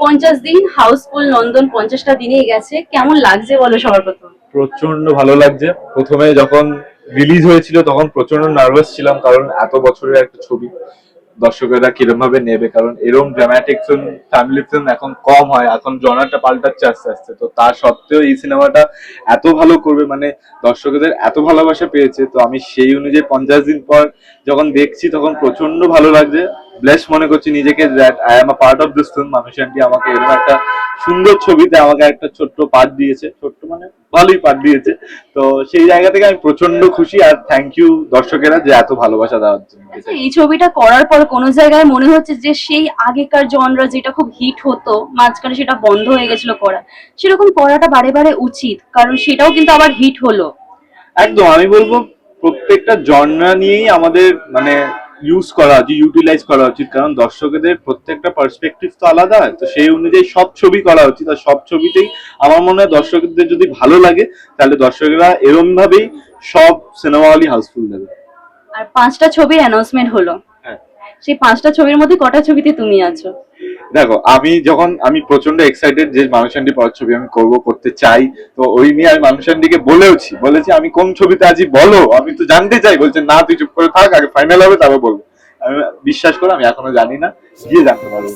50 দিন হাউসফুল নন্দন, 50টা দিনেই গেছে, কেমন লাগছে বলো সবার প্রথম? প্রচন্ড ভালো লাগছে। প্রথমে যখন রিলিজ হয়েছিল তখন প্রচন্ড নার্ভাস ছিলাম, কারণ এত বছরের একটা ছবি দর্শকেরা কিরম ভাবে নেবে, কারণ এরকম ড্রামাটিক ফিল্ম, ফ্যামিলি ফিল্ম এখন কম হয়, এখন জনারটা পাল্টাচ্ছে আস্তে আস্তে। তো তা সত্ত্বেও এই সিনেমাটা এত ভালো করবে, মানে দর্শকদের এত ভালোবাসা পেয়েছে, তো আমি সেই অনুযায়ী 50 দিন পর যখন দেখছি তখন প্রচন্ড ভালো লাগছে। ব্লেস মনে করছি নিজেকে, that I am a part of this film. মানুষ আন্টি আমাকে এরকম একটা সুন্দর ছবিতে আমাকে একটা ছোট্ট পার্ট দিয়েছে, ছোট্ট মানে ভালোই পার্ট দিয়েছে। তো সেই জায়গা থেকে আমি প্রচন্ড খুশি, আর থ্যাংক ইউ দর্শকেরা যে এত ভালোবাসা দেওয়ার জন্য। আচ্ছা, এই ছবিটা করার পর কোনো জায়গায় মনে হচ্ছে যে সেই আগেকার জনরা যেটা খুব হিট হতো, মাঝখানে সেটা বন্ধ হয়ে গেছিল করা, সেরকম করাটা বারে বারে উচিত, কারণ সেটাও কিন্তু আবার হিট হলো। একদম, আমি বলবো প্রত্যেকটা জনরা নিয়েই আমাদের মানে ইউজ করা উচিত, ইউটিলাইজ করা উচিত, কারণ দর্শকদের প্রত্যেকটা পার্সপেক্টিভ তো আলাদা হয়। তো সেই অনুযায়ী সব ছবি করা উচিত, আর সব ছবিতেই আমার মনে হয় দর্শকদের যদি ভালো লাগে তাহলে দর্শকরা এরম ভাবেই সব সিনেমা হলই হাউসফুল দেবে। আর 5টা ছবির অ্যানাউন্সমেন্ট হলো, হ্যাঁ, সেই 5টা ছবির মধ্যে কটা ছবিতে তুমি আছো? দেখো আমি প্রচন্ড এক্সাইটেড যে মানুষান্ডি পরের ছবি আমি করতে চাই। তো ওই নিয়ে আমি মানুষান্ডিকে বলেছি আমি কোন ছবিতে আছি বলো, আমি তো জানতে চাই। বলছে না, তুই চুপ করে থাক, আগে ফাইনাল হবে তারপর বলবো। আমি বিশ্বাস করো, আমি এখনো জানি না, গিয়ে জানতে পারবো।